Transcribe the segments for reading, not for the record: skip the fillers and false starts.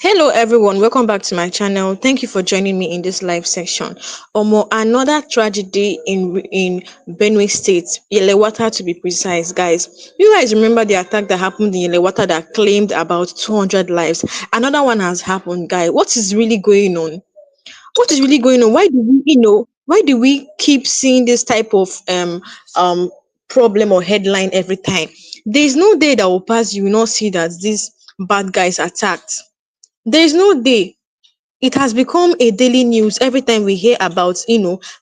Hello everyone, welcome back to my channel. Thank you for joining me in this live section. Another tragedy in Benue State, Yelewata to be precise, guys. You guys remember the attack that happened in Yelewata that claimed about 200 lives? Another one has happened, guys. What is really going on? What is really going on? Why do we keep seeing this type of um problem or headline every time? There is no day that will pass you will not see that these bad guys attacked. There is no day. It has become a daily news every time we hear about,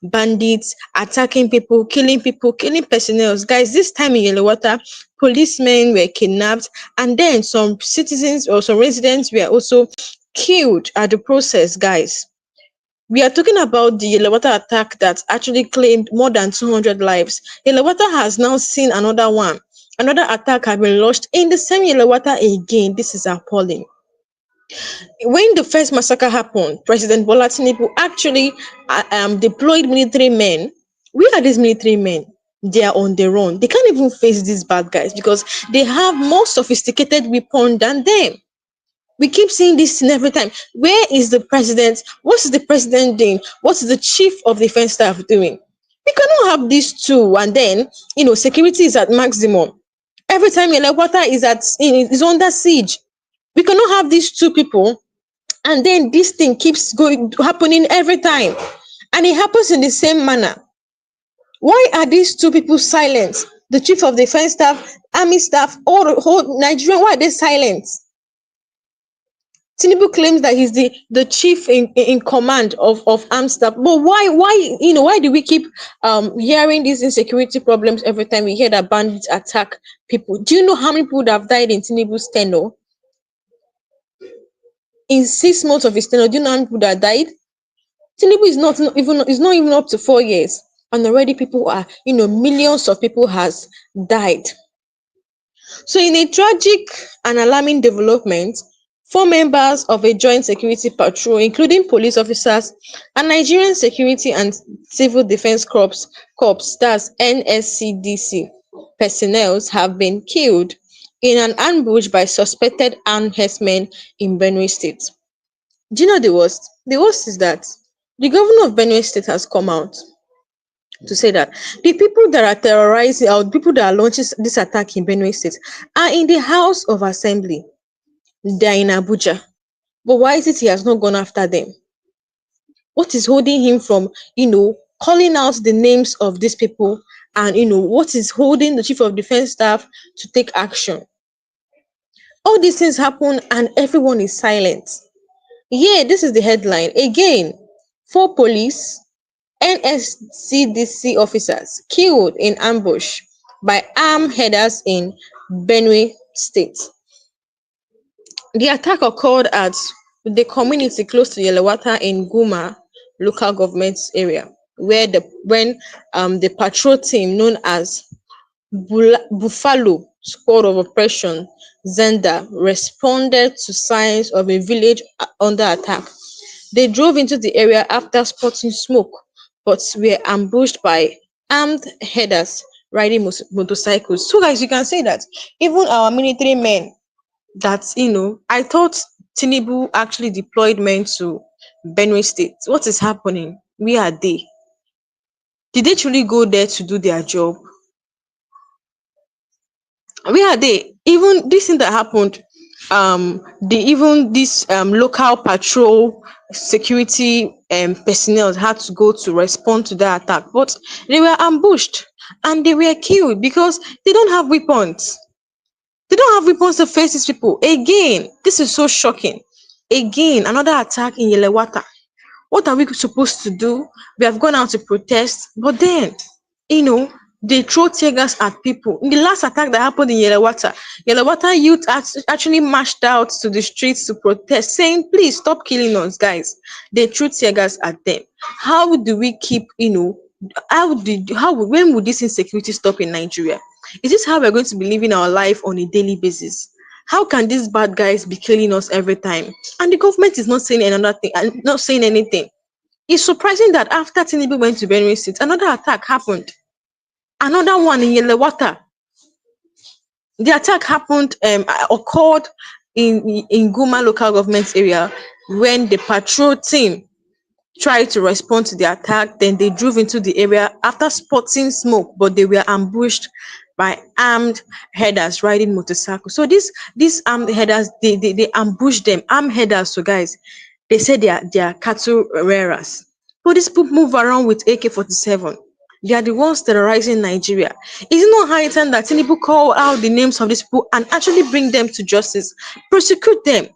bandits attacking people, killing personnel. Guys, this time in Yelewata, policemen were kidnapped, and then some citizens or some residents were also killed at the process, guys. We are talking about the Yelewata attack that actually claimed more than 200 lives. Yelewata has now seen another one. Another attack has been launched in the same Yelewata again. This is appalling. When the first massacre happened, President Bola Tinubu actually deployed military men. Where are these military men? They are on their own. They can't even face these bad guys because they have more sophisticated weapons than them. We keep seeing this thing every time. Where is the president? What is the president doing? What is the chief of defense staff doing? We cannot have these two, and then security is at maximum. Every time Yelewata is under siege. We cannot have these two people, and then this thing keeps going happening every time, and it happens in the same manner. Why are these two people silent? The chief of defense staff, army staff, all the whole Nigerian, why are they silent? Tinubu claims that he's the chief in command of armed staff, but why do we keep hearing these insecurity problems every time we hear that bandits attack people? Do you know how many people would have died in Tinubu's tenure? In 6 months of his tenure, do you know how many people that died? Tinubu is not even up to 4 years, and already people are, millions of people has died. So, in a tragic and alarming development, four members of a joint security patrol, including police officers and Nigerian Security and Civil Defense Corps, that's NSCDC personnel, have been killed in an ambush by suspected armed herdsmen in Benue State. Do you know the worst? The worst is that the governor of Benue State has come out to say that the people that are terrorizing or the people that are launching this attack in Benue State are in the House of Assembly. They are in Abuja. But why is it he has not gone after them? What is holding him from, calling out the names of these people, and what is holding the chief of defense staff to take action? All these things happen and everyone is silent. Yeah, this is the headline. Again, four police NSCDC officers killed in ambush by armed herders in Benue State. The attack occurred at the community close to Yelewata in Guma local government area, where the patrol team known as Buffalo Squad of Operation Zenda responded to signs of a village under attack. They drove into the area after spotting smoke, but were ambushed by armed herders riding motorcycles. So, guys, you can say that even our military men, I thought Tinubu actually deployed men to Benue State. What is happening? Where are they? Did they truly go there to do their job? Where are they? Even this thing that happened, even this local patrol security personnel had to go to respond to that attack, but they were ambushed and they were killed because they don't have weapons. They don't have weapons to face these people. Again, this is so shocking. Again, another attack in Yelewata. What are we supposed to do? We have gone out to protest, but then, you know, they throw tear gas at people. In the last attack that happened in Yelewata youth actually marched out to the streets to protest, saying, please stop killing us, guys. They threw tear gas at them. How do we keep, when would this insecurity stop in Nigeria? Is this how we're going to be living our life on a daily basis? How can these bad guys be killing us every time? And the government is not saying another thing and not saying anything. It's surprising that after Tinubu went to Benue State, another attack happened. Another one in Yelewata. The attack occurred in Guma local government area when the patrol team tried to respond to the attack. Then they drove into the area after spotting smoke, but they were ambushed by armed headers riding motorcycles. So these armed headers, they ambushed them. Armed headers, so guys, they said they are cattle rearers. But these people move around with AK-47. They are the ones terrorizing Nigeria. Is it not high time that Tinubu call out the names of these people and actually bring them to justice, prosecute them?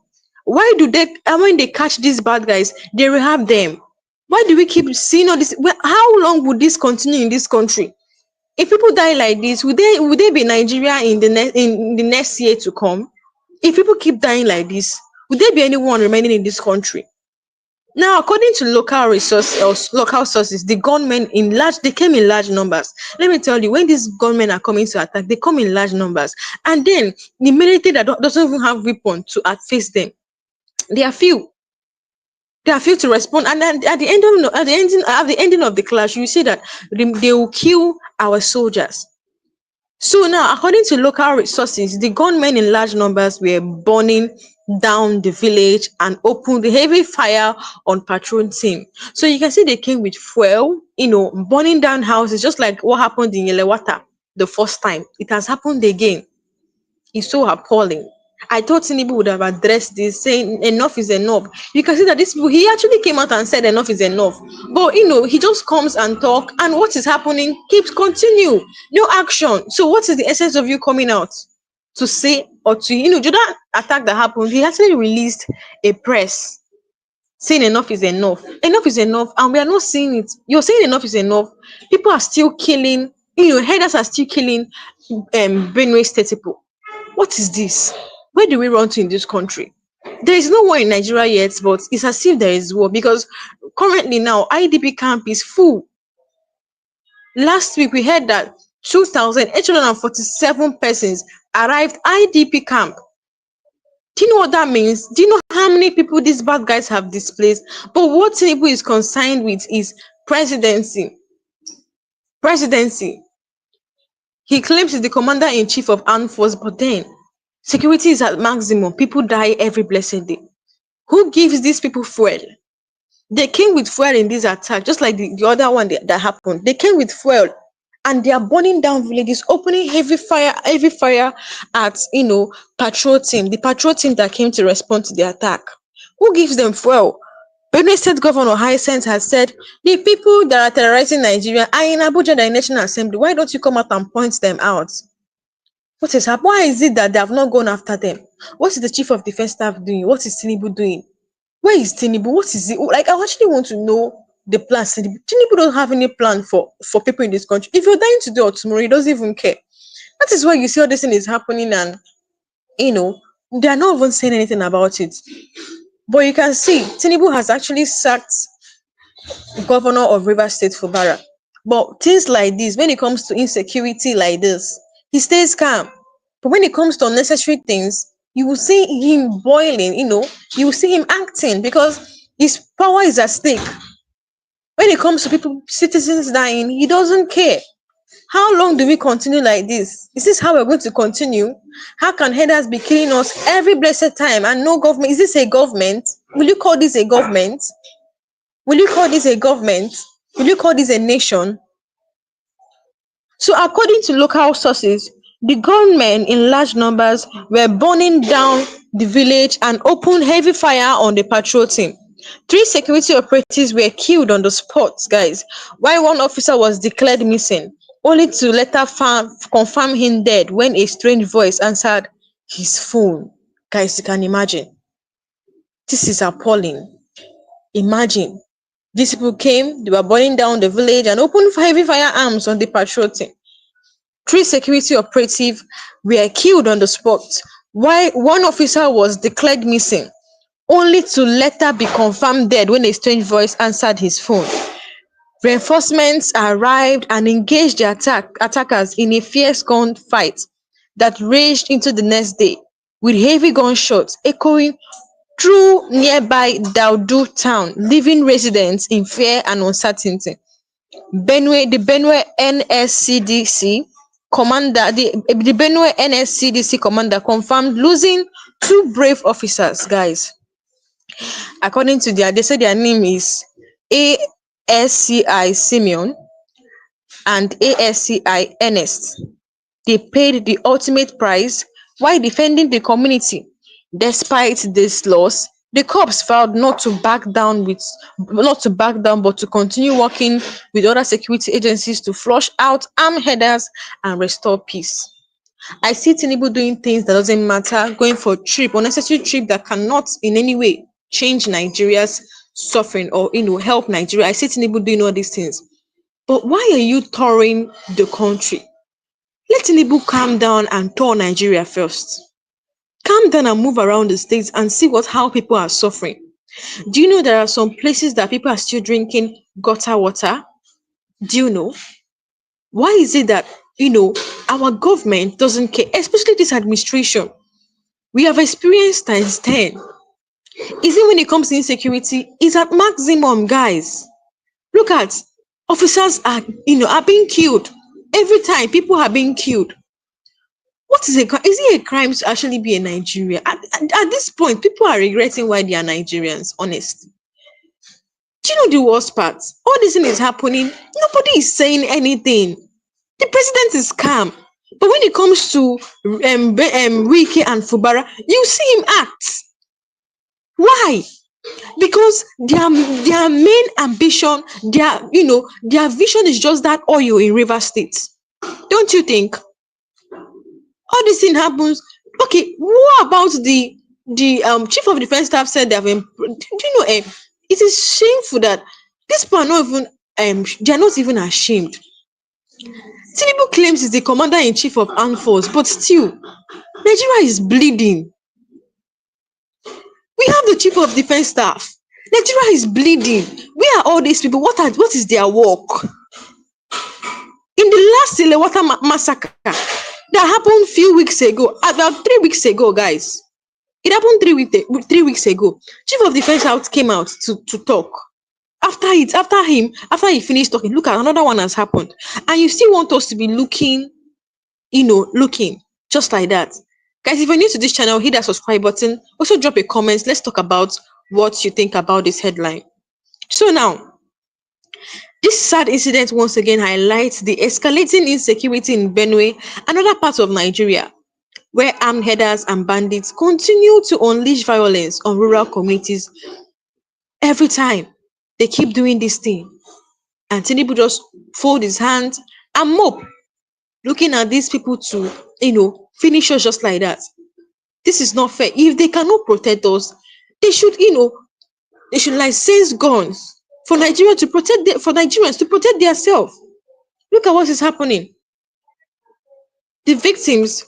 Why do they, and when they catch these bad guys, they rehab them? Why do we keep seeing all this? How long would this continue in this country? If people die like this, would they be Nigeria in the next year to come? If people keep dying like this, would there be anyone remaining in this country? Now, according to local sources, the gunmen they came in large numbers. Let me tell you, when these gunmen are coming to attack, they come in large numbers, and then the military that doesn't even have weapon to face them, they are few. They are few to respond, and then at the ending of the clash, you see that they will kill our soldiers. So now, according to local resources, the gunmen in large numbers were burning down the village and opened heavy fire on patrol team. So you can see they came with fuel, burning down houses, just like what happened in Yelewata the first time. It has happened again. It's so appalling. I thought Tinubu would have addressed this, saying enough is enough. You can see that this people, he actually came out and said enough is enough. But he just comes and talk, and what is happening keeps continue. No action. So what is the essence of you coming out to say, or to do that attack that happened? He actually released a press saying enough is enough. Enough is enough, and we are not seeing it. You're saying enough is enough. People are still killing. Headers are still killing Benue State people. What is this? Where do we run to in this country? There is no war in Nigeria yet, but it's as if there is war, because currently now IDP camp is full. Last week we heard that 2,847 persons arrived IDP camp. Do you know what that means? Do you know how many people these bad guys have displaced? But what Tinubu is concerned with is presidency. Presidency. He claims he's the commander-in-chief of armed force, but then security is at maximum. People die every blessed day. Who gives these people fuel? They came with fuel in this attack, just like the other one that happened. They came with fuel, and they are burning down villages, opening heavy fire at patrol team, the patrol team that came to respond to the attack. Who gives them fuel? Benue State Governor Hyacinth has said the people that are terrorizing Nigeria are in Abuja, the National Assembly. Why don't you come out and point them out? What is happening? Why is it that they have not gone after them? What is the Chief of Defence Staff doing? What is Tinubu doing? Where is Tinubu? What is it? Like, I actually want to know the plan. Tinubu don't have any plan for people in this country. If you're dying today or tomorrow, he doesn't even care. That is why you see all this thing is happening, and they are not even saying anything about it. But you can see Tinubu has actually sacked governor of Rivers State for Bara. But things like this, when it comes to insecurity like this, he stays calm. But when it comes to unnecessary things, you will see him boiling, you will see him acting, because his power is at stake. When it comes to people, citizens dying, he doesn't care. How long do we continue like this? Is this how we're going to continue? How can headers be killing us every blessed time and no government? Is this a government? Will you call this a government? Will you call this a government? Will you call this a nation? So according to local sources, the gunmen in large numbers were burning down the village and opened heavy fire on the patrol team. 3 security operatives were killed on the spot, guys, while 1 officer was declared missing, only to later confirm him dead when a strange voice answered his phone. Guys, you can imagine. This is appalling. Imagine. These people came, they were burning down the village and opened heavy firearms on the patrol team. 3 security operatives were killed on the spot, while 1 officer was declared missing, only to later be confirmed dead when a strange voice answered his phone. Reinforcements arrived and engaged the attackers in a fierce gunfight that raged into the next day, with heavy gunshots echoing through nearby Daudu town, leaving residents in fear and uncertainty. The Benue NSCDC commander, the Benue NSCDC commander confirmed losing two brave officers, guys. According to they say their name is ASCI Simeon and ASCI Ernest. They paid the ultimate price while defending the community. Despite this loss, the corps vowed not to back down, but to continue working with other security agencies to flush out armed headers and restore peace. I see Tinubu doing things that doesn't matter, going for trip, unnecessary trip that cannot in any way change Nigeria's suffering or help Nigeria. I see Tinubu doing all these things. But why are you touring the country? Let Tinubu calm down and tour Nigeria first. Calm down and move around the states and see how people are suffering. Do you know there are some places that people are still drinking gutter water? Do you know? Why is it that our government doesn't care, especially this administration? We have experienced times 10. Is it when it comes to insecurity? It's at maximum, guys. Look at officers are being killed. Every time people are being killed. What is is it a crime to actually be a Nigerian? At this point, people are regretting why they are Nigerians, honestly. Do you know the worst part? All this thing is happening. Nobody is saying anything. The president is calm. But when it comes to Wike and Fubara, you see him act. Why? Because their main ambition, their vision is just that oil in River State. Don't you think? All this thing happens. Okay, what about the chief of defense staff said they have do you know it is shameful that these people are not even they are not even ashamed. Tinubu claims he's the commander-in-chief of armed force, but still, Nigeria is bleeding. We have the chief of defense staff. Nigeria is bleeding. Where are all these people? What is their work? In the last Yelewata massacre that happened few weeks ago, about 3 weeks ago, guys. It happened 3 weeks ago. Chief of defense came out to talk. After he finished talking, look at another one has happened. And you still want us to be looking just like that. Guys, if you're new to this channel, hit that subscribe button. Also drop a comment. Let's talk about what you think about this headline. So now, this sad incident once again highlights the escalating insecurity in Benue and other parts of Nigeria, where armed headers and bandits continue to unleash violence on rural communities every time. They keep doing this thing. And Tinubu just fold his hands and mope, looking at these people to, finish us just like that. This is not fair. If they cannot protect us, they should, license guns for Nigeria to protect for Nigerians to protect themselves. Look at what is happening. The victims,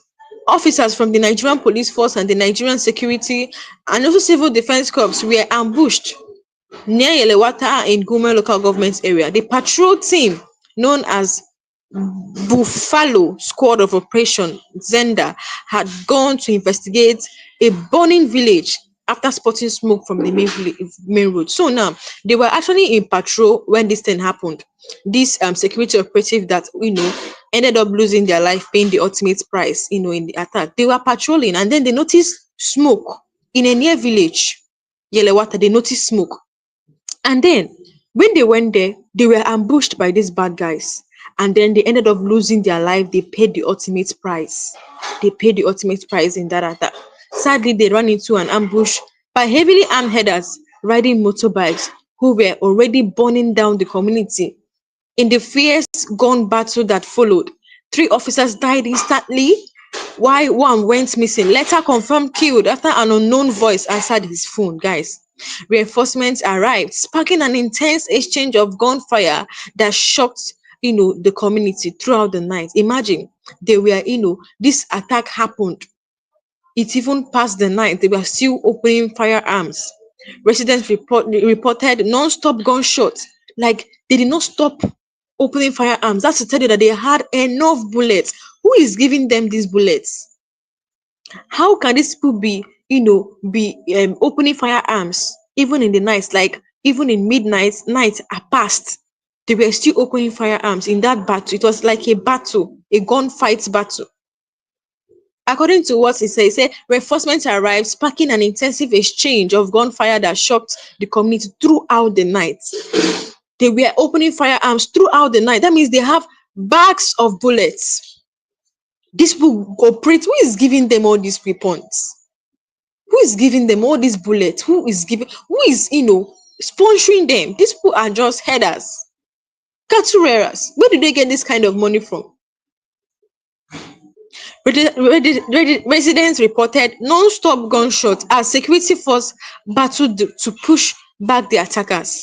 officers from the Nigerian police force and the Nigerian security and also civil defense corps were ambushed near Yelewata in Gume local government area. The patrol team known as Buffalo Squad of Operation Zenda had gone to investigate a burning village after spotting smoke from the main road. So now they were actually in patrol when this thing happened. This security operative that ended up losing their life, paying the ultimate price in the attack. They were patrolling and then they noticed smoke in a near village, Yelewata. They noticed smoke. And then when they went there, they were ambushed by these bad guys. And then they ended up losing their life. They paid the ultimate price. They paid the ultimate price in that attack. Sadly, they ran into an ambush by heavily armed headers riding motorbikes who were already burning down the community. In the fierce gun battle that followed, 3 officers died instantly, while one went missing, later confirmed killed after an unknown voice answered his phone, guys. Reinforcements arrived, sparking an intense exchange of gunfire that shocked the community throughout the night. Imagine they were this attack happened. It even passed the night. They were still opening firearms. Residents reported non-stop gunshots. Like they did not stop opening firearms. That's to tell you that they had enough bullets. Who is giving them these bullets? How can these people be opening firearms even in the night? Like even in night are past, they were still opening firearms in that battle. It was like a battle. a gunfight battle. According to what he said reinforcements arrived, sparking an intensive exchange of gunfire that shocked the community throughout the night. They were opening firearms throughout the night. That means they have bags of bullets. These people operate. Who is giving them all these weapons? Who is giving them all these bullets? Who is sponsoring them? These people are just headers, cattle rearers. Where do they get this kind of money from? Residents reported non-stop gunshots as security force battled to push back the attackers.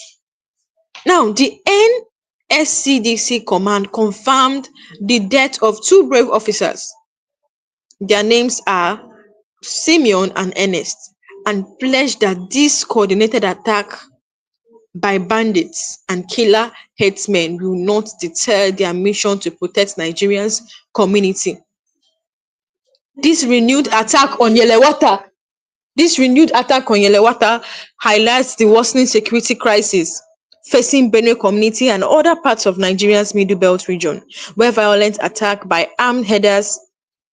Now, the NSCDC command confirmed the death of 2 brave officers. Their names are Simeon and Ernest, and pledged that this coordinated attack by bandits and killer headsmen will not deter their mission to protect Nigerians' community. This renewed attack on Yelewata highlights the worsening security crisis facing Benue community and other parts of Nigeria's Middle Belt region, where violent attacks by armed headers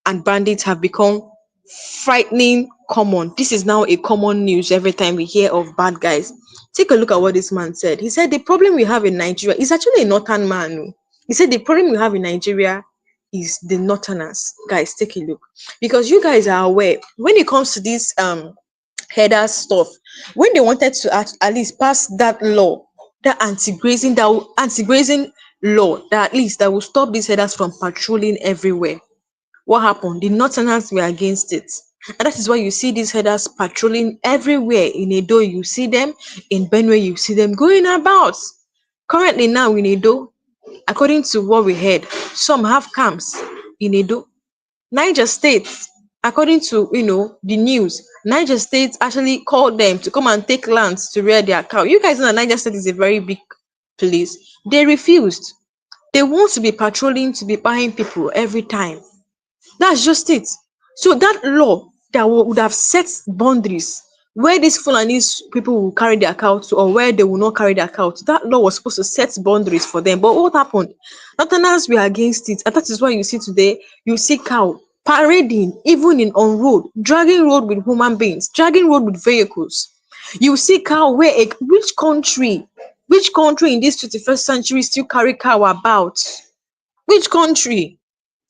and bandits have become frightening common. This is now a common news every time we hear of bad guys. Take a look at what this man said. He said the problem we have in Nigeria is actually a northern man. He said the problem we have in Nigeria is the northerners. Guys, take a look. Because you guys are aware, when it comes to this header stuff, when they wanted to at least pass that law, that anti-grazing law, that at least that will stop these headers from patrolling everywhere. What happened? The northerners were against it. And that is why you see these headers patrolling everywhere. In Edo, you see them. In Benue, you see them going about. Currently now in Edo, according to what we heard, some have camps in Edo. Niger State, according to the news, Niger State actually called them to come and take lands to rear their cow. You guys know that Niger State is a very big place. They refused. They want to be patrolling, to be buying people every time. That's just it. So that law that would have set boundaries where these Fulanese people will carry their cow to, or where they will not carry their cow to, that law was supposed to set boundaries for them. But what happened? Northerners were against it. And that is why you see today, you see cow parading, even on road, dragging road with human beings, dragging road with vehicles. You see cow where which country in this 21st century still carry cow about? Which country?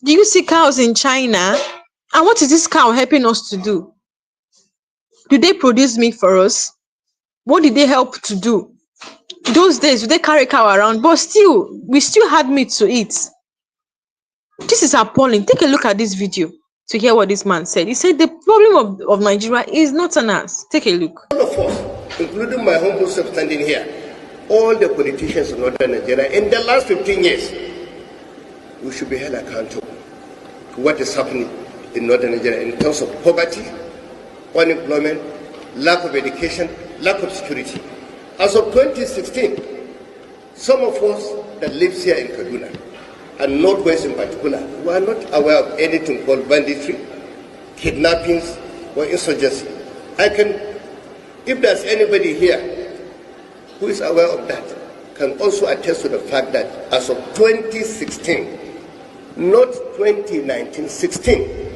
Do you see cows in China? And what is this cow helping us to do? Do they produce meat for us? What did they help to do? Those days, they carry cow around, but still, we still had meat to eat. This is appalling. Take a look at this video to hear what this man said. He said the problem of Nigeria is northerners. Take a look. All of us, including my humble self standing here, all the politicians in northern Nigeria, in the last 15 years, we should be held accountable to what is happening in northern Nigeria in terms of poverty, unemployment, lack of education, lack of security. As of 2016, some of us that live here in Kaduna, and Northwest in particular, were not aware of anything called banditry, kidnappings, or insurgency. If there's anybody here who is aware of that, can also attest to the fact that as of 2016, not 2019, 16,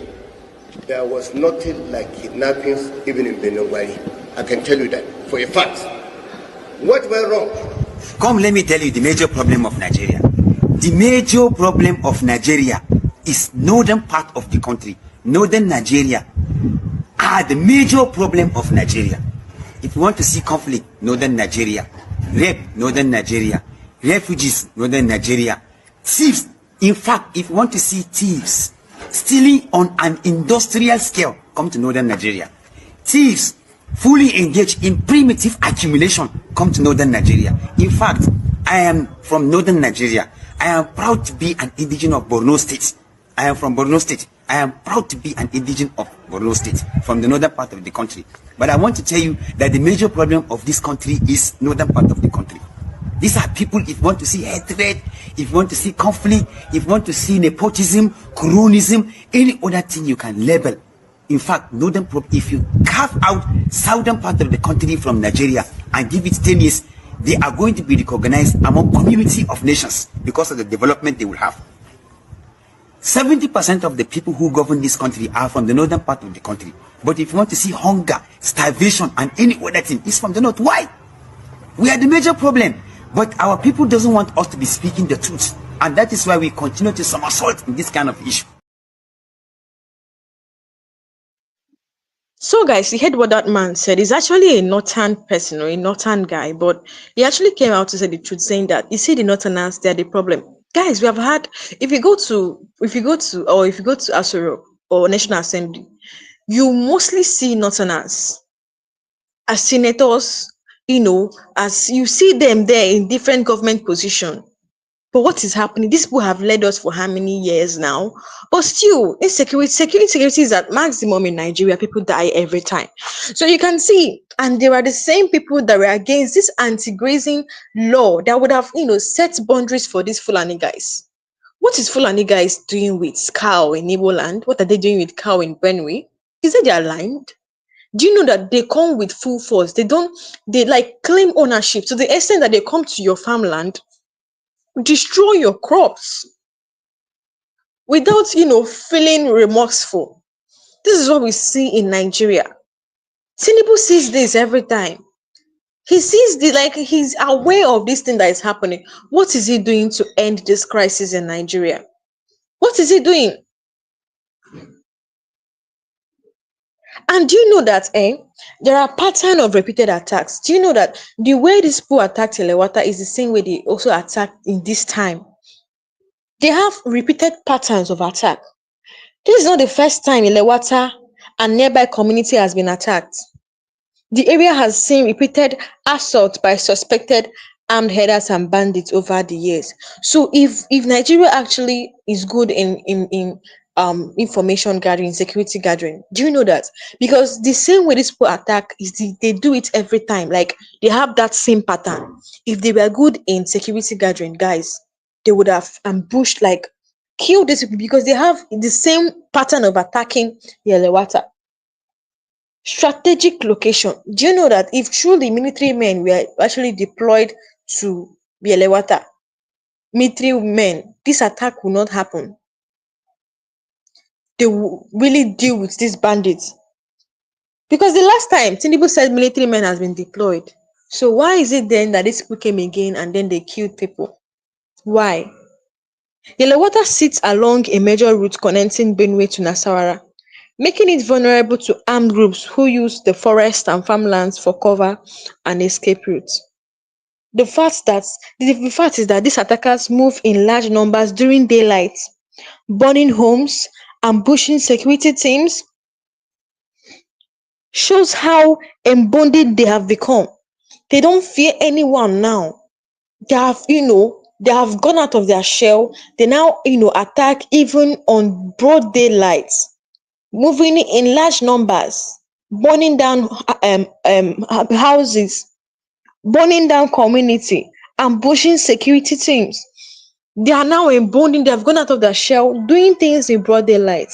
there was nothing like kidnappings even in Benue. I can tell you that for a fact. What went wrong? Come, let me tell you the major problem of Nigeria. The major problem of Nigeria is northern part of the country. Northern Nigeria are the major problem of Nigeria. If you want to see conflict, northern Nigeria. Rape, northern Nigeria. Refugees, northern Nigeria. Thieves. In fact, if you want to see thieves stealing on an industrial scale, come to northern Nigeria. Thieves fully engaged in primitive accumulation, come to northern Nigeria. In fact, I am from northern Nigeria. I am proud to be an indigene of Borno State. I am from Borno State. I am proud to be an indigene of Borno State, from the northern part of the country. But I want to tell you that the major problem of this country is northern part of the country. These are people, if you want to see hatred, if you want to see conflict, if you want to see nepotism, cronyism, any other thing you can label. In fact, if you carve out southern part of the country from Nigeria and give it 10 years, they are going to be recognized among community of nations because of the development they will have. 70% of the people who govern this country are from the northern part of the country. But if you want to see hunger, starvation, and any other thing, it's from the north. Why? We are the major problem. But our people doesn't want us to be speaking the truth. And that is why we continue to somersault in this kind of issue. So, guys, you heard what that man said. He's actually a northern person or a northern guy, but he actually came out to say the truth, saying that you see the northerners, they're the problem. Guys, we have had, if you go to Asoro or National Assembly, you mostly see northerners as senators, as you see them there in different government positions. But what is happening? These people have led us for how many years now? But still, security is at maximum in Nigeria. People die every time. So you can see, and there are the same people that were against this anti-grazing law that would have, set boundaries for these Fulani guys. What is Fulani guys doing with cow in Igbo land? What are they doing with cow in Benue? Is it they are aligned? Do you know that they come with full force? They like claim ownership to the extent that they come to your farmland, destroy your crops without feeling remorseful. This is what we see in Nigeria. Tinubu sees this every time. He sees he's aware of this thing that is happening. What is he doing to end this crisis in Nigeria? What is he doing? And do you know that there are patterns of repeated attacks? Do you know that the way these people attacked Yelewata is the same way they also attacked in this time? They have repeated patterns of attack. This is not the first time Yelewata and nearby community has been attacked. The area has seen repeated assault by suspected armed herders and bandits over the years. So if Nigeria actually is good in information gathering, security gathering, do you know that? Because the same way these people attack they do it every time. Like they have that same pattern. If they were good in security gathering, guys, they would have ambushed, kill these people, because they have the same pattern of attacking Yelewata. Strategic location. Do you know that if truly military men were actually deployed to Yelewata, military men, this attack will not happen. They will really deal with these bandits. Because the last time Tinubu said military men has been deployed. So why is it then that these people came again and then they killed people? Why? Yelewata sits along a major route connecting Benue to Nasarawa, making it vulnerable to armed groups who use the forest and farmlands for cover and escape routes. The fact is that these attackers move in large numbers during daylight, burning homes, ambushing security teams, shows how emboldened they have become. They don't fear anyone now. They have gone out of their shell. They now, attack even on broad daylight, moving in large numbers, burning down houses, burning down community, ambushing security teams. They are now emboldened. They have gone out of their shell, doing things in broad daylight.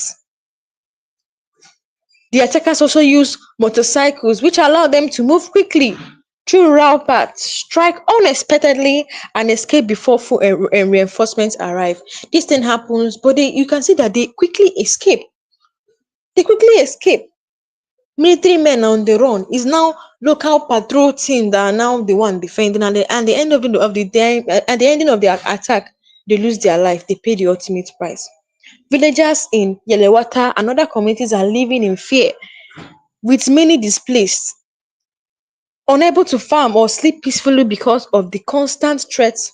The attackers also use motorcycles, which allow them to move quickly through rural paths, strike unexpectedly, and escape before full reinforcements arrive. This thing happens, but you can see that they quickly escape. Military men on the run. Is now local patrol team that are now the one defending, and at the ending of the attack, they lose their life. They pay the ultimate price. Villagers in Yelewata and other communities are living in fear, with many displaced, unable to farm or sleep peacefully because of the constant threats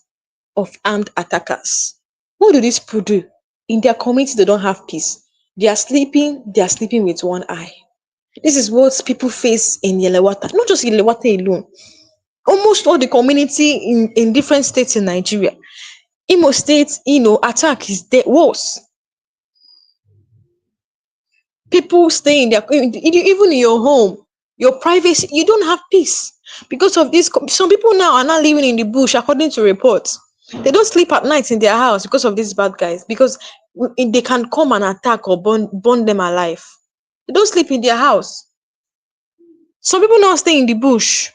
of armed attackers. What do these people do? In their community, they don't have peace. They are sleeping with one eye. This is what people face in Yelewata. Not just Yelewata alone. Almost all the community in different states in Nigeria. Imo State, attack is worse. People stay in even in your home, your privacy, you don't have peace because of this. Some people now are not living in the bush, according to reports. They don't sleep at night in their house because of these bad guys, because they can come and attack or burn them alive. They don't sleep in their house. Some people now stay in the bush.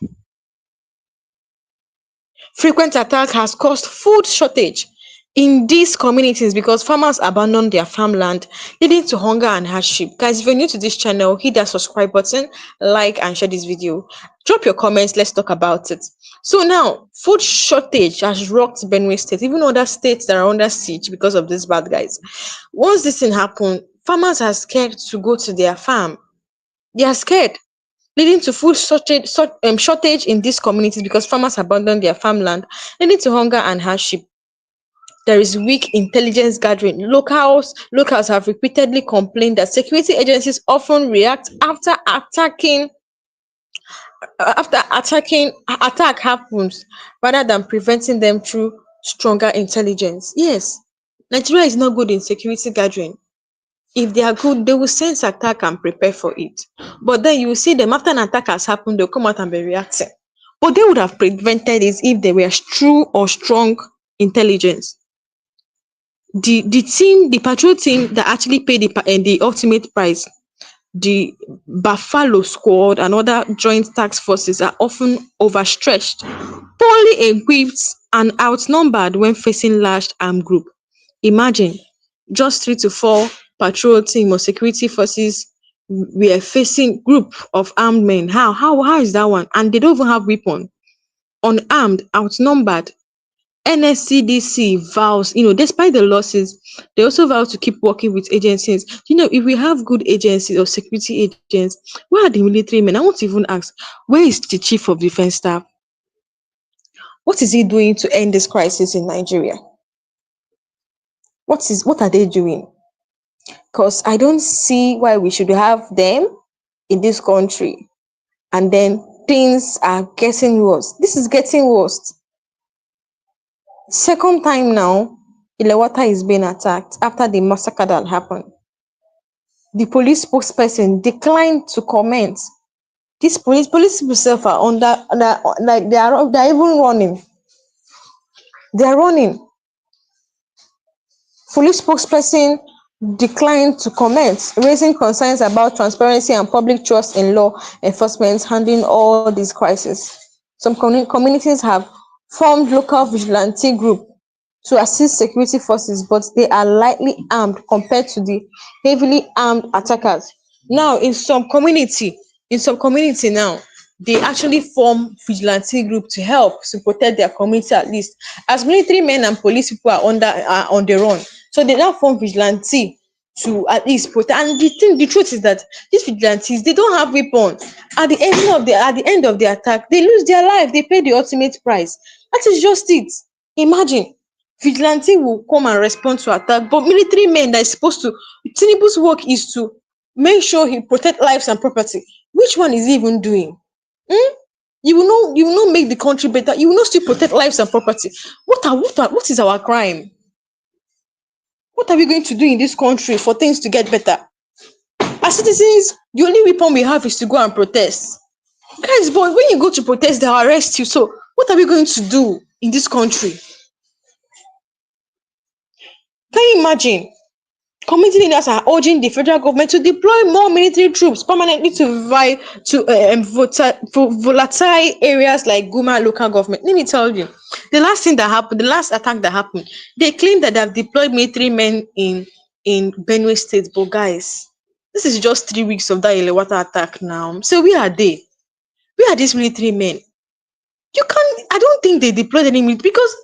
Frequent attack has caused food shortage. in these communities because farmers abandon their farmland, leading to hunger and hardship. Guys, if you're new to this channel, hit that subscribe button, like and share this video. Drop your comments, let's talk about it. So now, food shortage has rocked Benue State, even other states that are under siege because of these bad guys. Once this thing happened, farmers are scared to go to their farm. They are scared, leading to food shortage in these communities because farmers abandon their farmland, leading to hunger and hardship. There is weak intelligence gathering. Locals have repeatedly complained that security agencies often react after attack happens rather than preventing them through stronger intelligence. Yes, Nigeria is not good in security gathering. If they are good, they will sense attack and prepare for it. But then you will see them after an attack has happened, they'll come out and be reacting. But they would have prevented it if they were true or strong intelligence. The patrol team that actually paid the ultimate price, the Buffalo Squad and other joint task forces are often overstretched, poorly equipped, and outnumbered when facing large armed group. Imagine just 3 to 4 patrol team or security forces were facing group of armed men. How is that one? And they don't even have weapon. Unarmed, outnumbered. NSCDC vows, despite the losses, they also vow to keep working with agencies. If we have good agencies or security agents, where are the military men? I want to even ask, where is the chief of defense staff? What is he doing to end this crisis in Nigeria? What are they doing? Because I don't see why we should have them in this country. And then things are getting worse. This is getting worse. Second time now, Yelewata is being attacked after the massacre that happened. The police spokesperson declined to comment. These police themselves are like they're even running. They're running. Police spokesperson declined to comment, raising concerns about transparency and public trust in law enforcement handling all these crises. Some communities have formed local vigilante group to assist security forces, but they are lightly armed compared to the heavily armed attackers. Now, in some community now, they actually form vigilante group to help to protect their community at least. As military men and police people are on the run, so they now form vigilante to at least protect. And the truth is that these vigilantes, they don't have weapons. At the end of the attack, they lose their life. They pay the ultimate price. That is just it. Imagine vigilante will come and respond to attack, but military men that is supposed to, Tinubu's work is to make sure he protect lives and property. Which one is he even doing? You will not make the country better. You will not still protect lives and property. What is our crime? What are we going to do in this country for things to get better? As citizens, the only weapon we have is to go and protest. Guys, but when you go to protest, they'll arrest you. So what are we going to do in this country? Can you imagine? Community leaders are urging the federal government to deploy more military troops permanently to volatile areas like Guma local government. Let me tell you, the last attack that happened, they claim that they have deployed military men in Benue State. But guys, this is just 3 weeks of that Yelewata attack now. So where are they? Where are these military men? I don't think they deployed any military because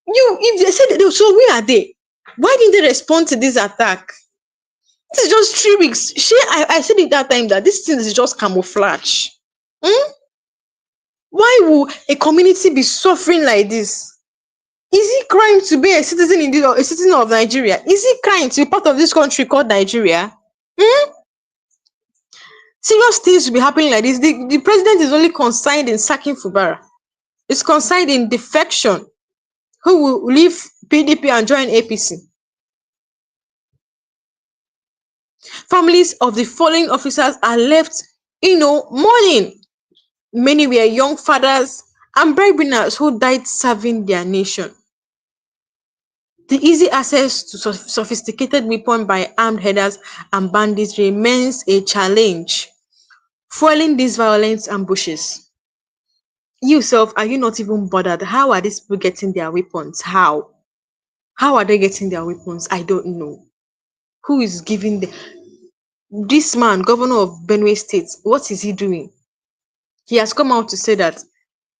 if they said that, so where are they? Why didn't they respond to this attack? This is just 3 weeks. I said it that time that this thing is just camouflage. Why will a community be suffering like this? Is it crime to be a citizen of Nigeria? Is it crime to be part of this country called Nigeria? Serious things will be happening like this. The president is only concerned in sacking Fubara. It's concerned in defection. Who will leave PDP and join APC? Families of the fallen officers are left, mourning. Many were young fathers and breadwinners who died serving their nation. The easy access to sophisticated weapons by armed headers and bandits remains a challenge, fueling these violent ambushes. You self, are you not even bothered? How are these people getting their weapons? How? How are they getting their weapons? I don't know. Who is giving them? This man, governor of Benue State, what is he doing? He has come out to say that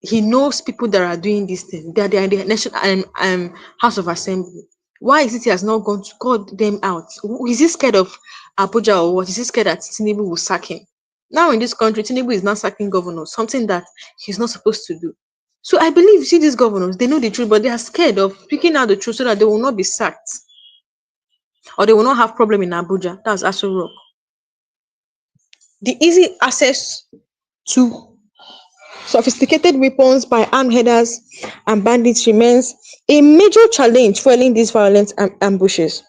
he knows people that are doing this thing. They are in the national House of Assembly. Why is it he has not gone to call them out? Is he scared of Abuja or what? Is he scared that Tinubu will sack him? Now in this country, Tinubu is not sacking governors, something that he's not supposed to do. So I believe, see, these governors, they know the truth, but they are scared of speaking out the truth so that they will not be sacked or they will not have problem in Abuja. That's Aso Rock. The easy access to sophisticated weapons by armed headers and bandits remains a major challenge fueling these violent ambushes.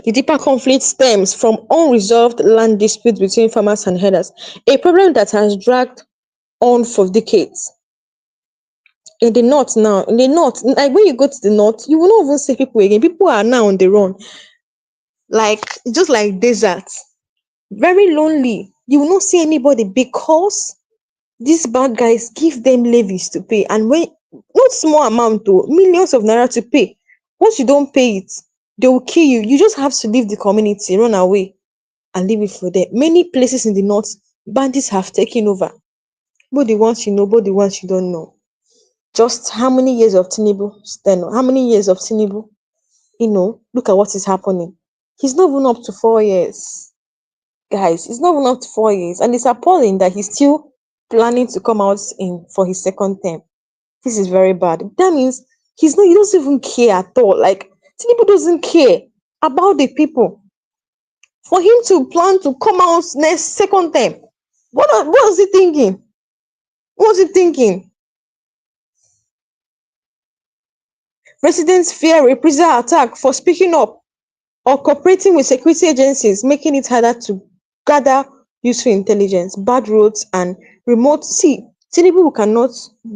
The deeper conflict stems from unresolved land disputes between farmers and herders, a problem that has dragged on for decades. In the north now, in the north, like when you go to the north, you will not even see people again. People are now on the run, like just like desert, very lonely. You will not see anybody because these bad guys give them levies to pay, and when not small amount though, millions of naira to pay. Once you don't pay it, they will kill you. You just have to leave the community, run away, and leave it for them. Many places in the north, bandits have taken over. Both the ones you know, both the ones you don't know. Just how many years of Tinubu? How many years of Tinubu? Look at what is happening. He's not even up to 4 years, guys. It's not even up to 4 years, and it's appalling that he's still planning to come out in for his second term. This is very bad. That means he doesn't even care at all. Like Tinubu doesn't care about the people. For him to plan to come out next second term, what was he thinking? What was he thinking? Residents fear reprisal attack for speaking up or cooperating with security agencies, making it harder to gather useful intelligence. Bad roads and remote. See, Tinubu cannot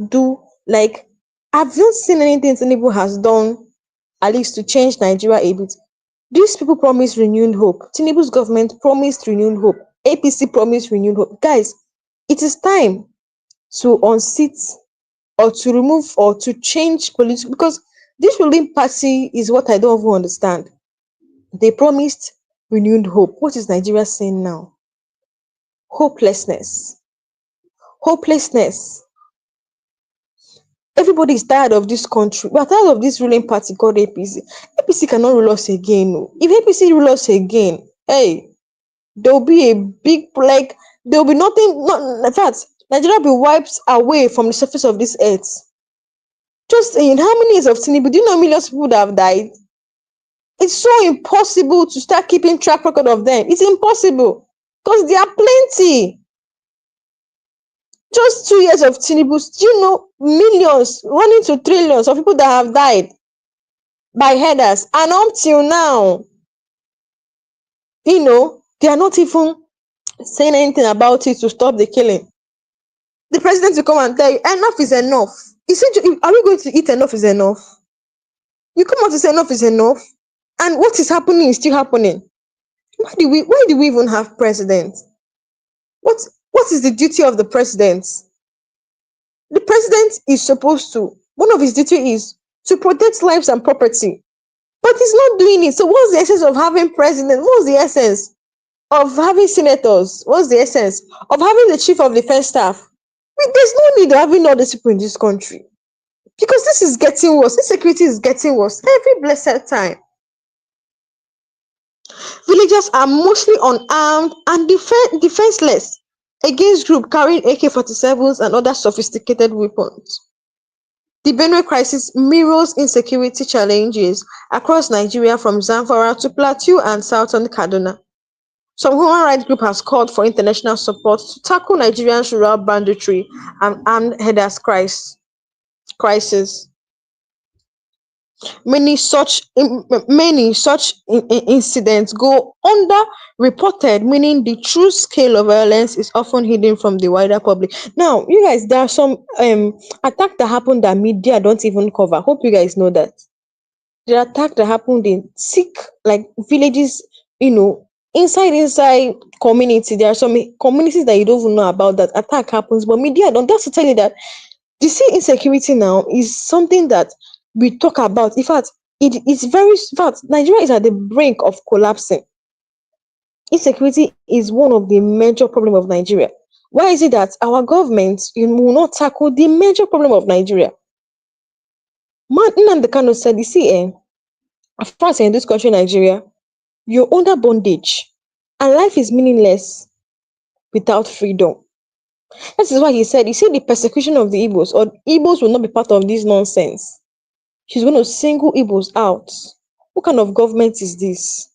do, like, I've not seen anything Tinubu has done at least to change Nigeria a bit. These people promised renewed hope. Tinubu's government promised renewed hope. APC promised renewed hope. Guys, it is time to unseat or to remove or to change politics, because this ruling party is what I don't even understand. They promised renewed hope. What is Nigeria saying now? Hopelessness. Hopelessness. Everybody is tired of this country. We are tired of this ruling party called APC. APC cannot rule us again. No. If APC rule us again, hey, there will be a big, like, there will be nothing. In fact, Nigeria will be wiped away from the surface of this earth. Just in how many years of Tinubu, do you know millions of people that have died? It's so impossible to start keeping track record of them. It's impossible because there are plenty. Just 2 years of Tinubu, do you know millions, running to trillions of people that have died by herders, and up till now, they are not even saying anything about it to stop the killing. The president will come and tell you, enough is enough. Are we going to eat enough is enough? You come out to say enough is enough, and what is happening is still happening. Why do we even have presidents? What is the duty of the president? The president is supposed to, one of his duty is to protect lives and property, but he's not doing it. So what's the essence of having president? What's the essence of having senators? What's the essence of having the chief of defense staff? There's no need of having all these people in this country, because this is getting worse. Insecurity is getting worse every blessed time. Villagers are mostly unarmed and defenseless against groups carrying AK-47s and other sophisticated weapons. The Benue crisis mirrors insecurity challenges across Nigeria, from Zamfara to Plateau and southern Kaduna. Some human rights group has called for international support to tackle Nigeria's rural banditry and armed herders crisis. Many such incidents go underreported, meaning the true scale of violence is often hidden from the wider public. Now, you guys, there are some attacks that happened that media don't even cover. Hope you guys know that. There are attacks that happened in sick, like, villages, inside community. There are some communities that you don't even know about that attack happens, but media don't. That's to tell you that you see, insecurity now is something that we talk about. In fact, It is very in fact, Nigeria is at the brink of collapsing. Insecurity is one of the major problems of Nigeria. Why is it that our government will not tackle the major problem of Nigeria? Man Nnamdi Kanu said, you see, as far as in this country, Nigeria, you're under bondage, and life is meaningless without freedom. That is why he said, you see, the persecution of the Igbos, or Igbos will not be part of this nonsense. She's going to single Igbos out. What kind of government is this?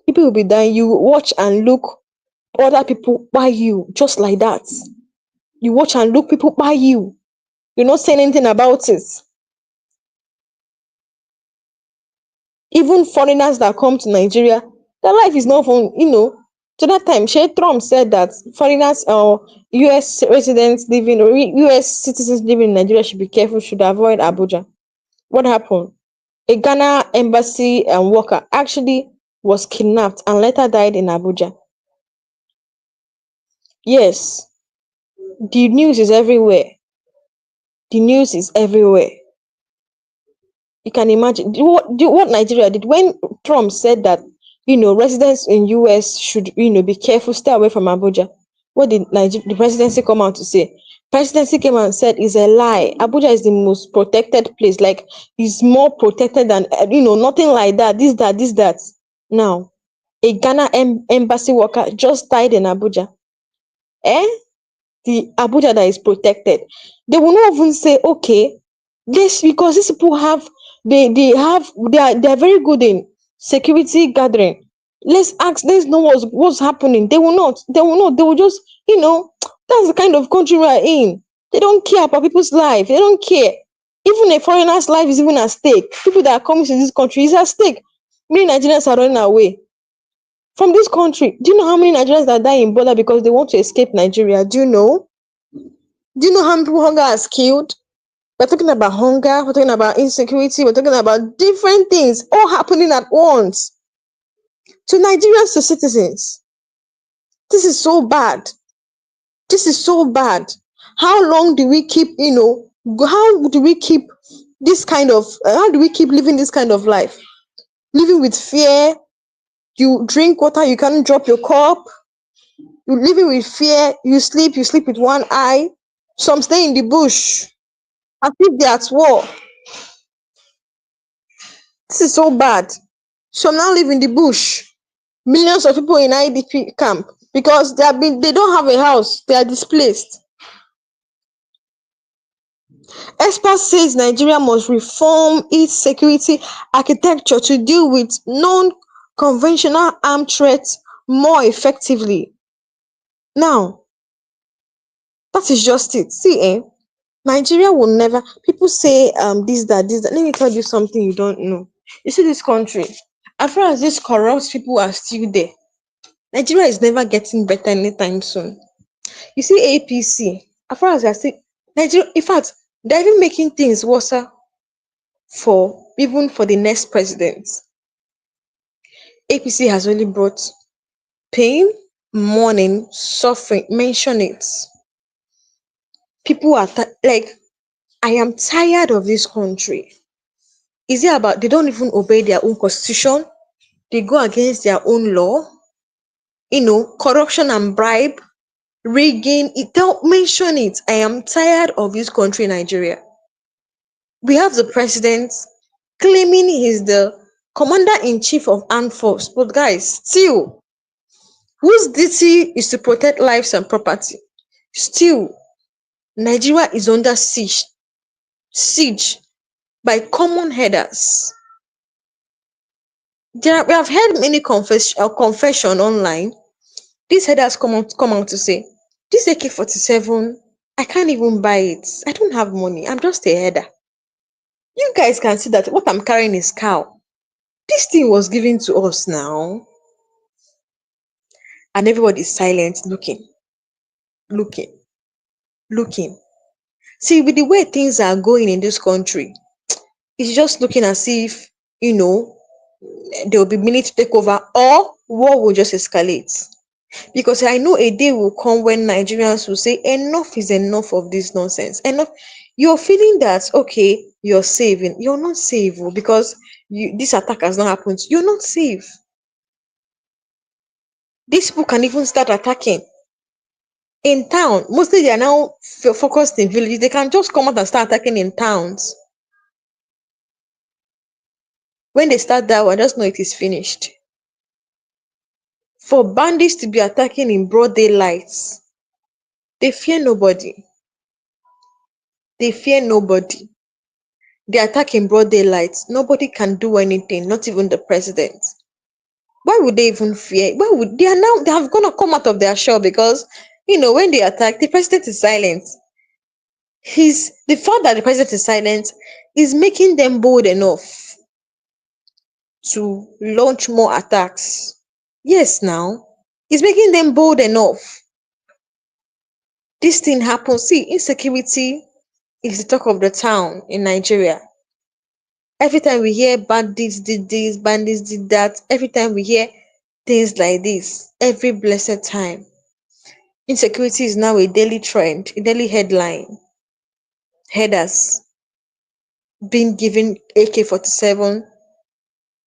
People will be dying. You watch and look other people by you, just like that. You watch and look people by you. You're not saying anything about it. Even foreigners that come to Nigeria, their life is not fun, To that time, Trump said that foreigners or US residents living or US citizens living in Nigeria should be careful, should avoid Abuja. What happened? A Ghana embassy worker actually was kidnapped and later died in Abuja. Yes, the news is everywhere. The news is everywhere. You can imagine what Nigeria did when Trump said that residents in US should be careful, stay away from Abuja. What did the presidency come out to say? Presidency came out and said it's a lie. Abuja is the most protected place. Like, it's more protected than nothing like that. This, that. Now, a Ghana embassy worker just died in Abuja. The Abuja that is protected. They will not even say, okay, this because these people have they are very good in security gathering. Let's know what's happening. They will not. They will just, that's the kind of country we are in. They don't care about people's life. They don't care. Even a foreigner's life is even at stake. People that are coming to this country is at stake. Many Nigerians are running away from this country. Do you know how many Nigerians that die in border because they want to escape Nigeria? Do you know? Do you know how many people hunger has killed? We're talking about hunger, we're talking about insecurity, we're talking about different things all happening at once to Nigerians, to citizens. This is so bad. This is so bad. How long do we keep, how do we keep this kind of, how do we keep living this kind of life? Living with fear. You drink water, you can't drop your cup. You're living with fear. You sleep with one eye. Some stay in the bush as if they're at war. This is so bad. Some now live in the bush. Millions of people in IDP camp because they don't have a house. They are displaced. Experts says Nigeria must reform its security architecture to deal with non-conventional armed threats more effectively. Now, that is just it. See, Nigeria will never. People say this, that. Let me tell you something you don't know. You see, this country, as far as these corrupt people are still there, Nigeria is never getting better anytime soon. You see, APC, as far as I say, Nigeria, in fact, they're even making things worse even for the next president. APC has only brought pain, mourning, suffering. Mention it. People are like, I am tired of this country. Is it about they don't even obey their own constitution? They go against their own law? Corruption and bribe, rigging. Don't mention it. I am tired of this country, Nigeria. We have the president claiming he's the commander-in-chief of armed force, but guys, still, whose duty is to protect lives and property? Still, Nigeria is under siege by common headers. We have heard many confession online. These headers come out to say, this AK-47, I can't even buy it. I don't have money. I'm just a header. You guys can see that what I'm carrying is cow. This thing was given to us now. And everybody is silent, looking. See, with the way things are going in this country, it's just looking as if, there will be minute to take over or war will just escalate. Because I know a day will come when Nigerians will say enough is enough of this nonsense. Enough. You're feeling that okay, you're saving. You're not safe oh, because this attack has not happened. You're not safe. These people can even start attacking in town. Mostly they are now focused in villages. They can just come out and start attacking in towns. When they start that one, just know it is finished. For bandits to be attacking in broad daylight, they fear nobody. They fear nobody. They attack in broad daylight. Nobody can do anything, not even the president. Why would they even fear? Why would they are now they have gonna come out of their shell because when they attack, the president is silent. The fact that the president is silent is making them bold enough to launch more attacks. Yes, now it's making them bold enough. This thing happens. See, insecurity is the talk of the town in Nigeria. Every time we hear bandits did this, bandits did that, every time we hear things like this, every blessed time, insecurity is now a daily trend, a daily headline. Headers being given AK-47.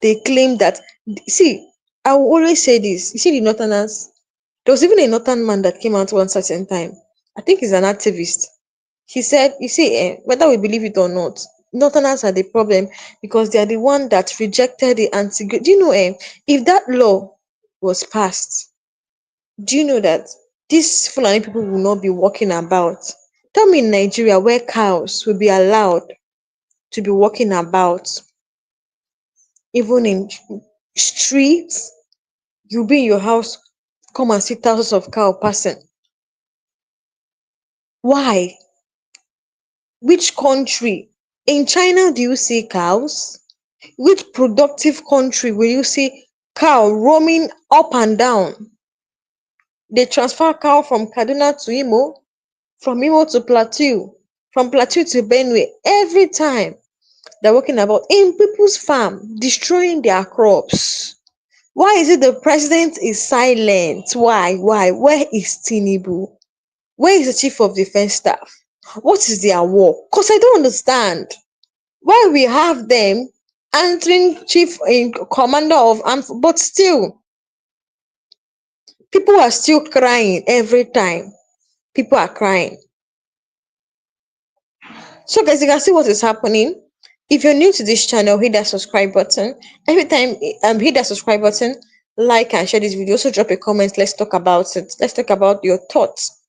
They claim that, see, I will always say this. You see, the Northerners, there was even a Northern man that came out one certain time. I think he's an activist. He said, you see, whether we believe it or not, Northerners are the problem because they are the one that rejected the anti. Do you know, if that law was passed, do you know that these Fulani people will not be walking about? Tell me in Nigeria where cows will be allowed to be walking about, even in streets, you'll be in your house, come and see thousands of cow passing. Why? Which country? In China, do you see cows? Which productive country will you see cow roaming up and down? They transfer cow from Kaduna to Imo, from Imo to Plateau, from Plateau to Benue. Every time they're walking about in people's farm, destroying their crops. Why is it the president is silent? Why? Why? Where is Tinubu? Where is the chief of defense staff? What is their war? Because I don't understand why we have them answering chief in commander of armed, but still people are still crying every time. People are crying. So guys, you can see what is happening. If you're new to this channel, hit that subscribe button. Every time hit that subscribe button, like and share this video. Also drop a comment. Let's talk about it. Let's talk about your thoughts.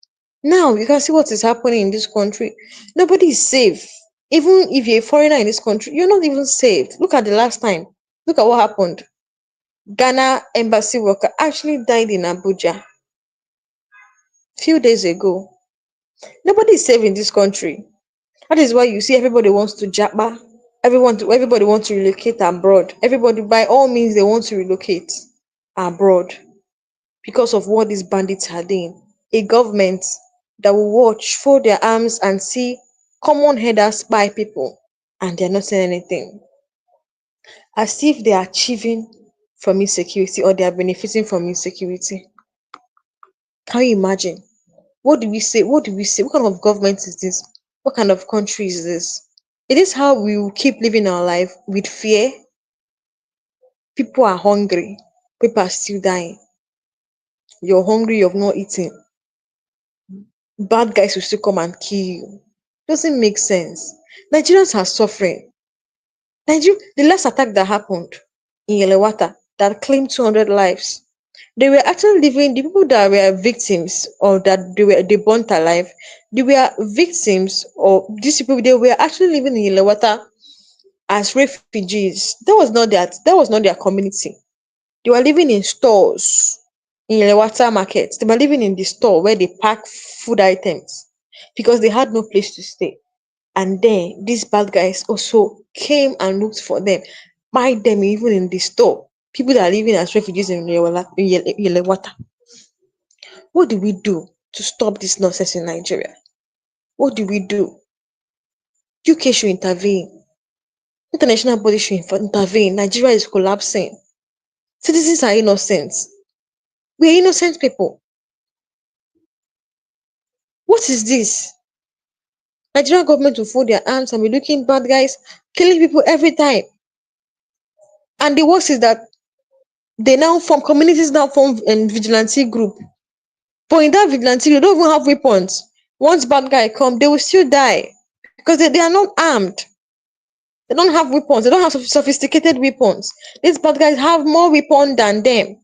Now you can see what is happening in this country. Nobody is safe. Even if you're a foreigner in this country, you're not even safe. Look at the last time. Look at what happened. Ghana embassy worker actually died in Abuja few days ago. Nobody is safe in this country. That is why you see everybody wants to japa. Everybody wants to relocate abroad. Everybody, by all means, they want to relocate abroad because of what these bandits are doing. A government that will watch, fold their arms, and see common headers spy people, and they're not saying anything. As if they are achieving from insecurity or they are benefiting from insecurity. Can you imagine? What do we say? What do we say? What kind of government is this? What kind of country is this? It is how we will keep living our life with fear. People are hungry. People are still dying. You're hungry, you've not eaten. Bad guys will still come and kill you. Doesn't make sense. Nigerians are suffering. The last attack that happened in Yelewata that claimed 200 lives, they were actually living, the people that were victims or that they burnt alive, they were victims or these people, they were actually living in Yelewata as refugees. That was not their community. They were living in stores in Yelewata market. They were living in the store where they pack food items because they had no place to stay. And then these bad guys also came and looked for them, buy them even in the store. People that are living as refugees in Yelewata. What do we do to stop this nonsense in Nigeria? What do we do? UK should intervene. International bodies should intervene. Nigeria is collapsing. Citizens are innocent. We are innocent people. What is this? Nigerian government will fold their arms and be looking bad guys, killing people every time. And the worst is that communities now form vigilante group. But in that vigilante, they don't even have weapons. Once bad guy come, they will still die because they are not armed. They don't have weapons. They don't have sophisticated weapons. These bad guys have more weapons than them.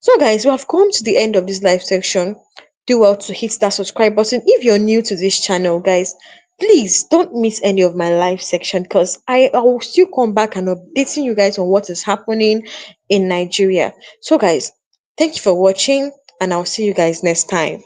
So guys, we have come to the end of this live section. Do well to hit that subscribe button if you're new to this channel, guys. Please don't miss any of my live section because I will still come back and updating you guys on what is happening in Nigeria. So guys, thank you for watching and I'll see you guys next time.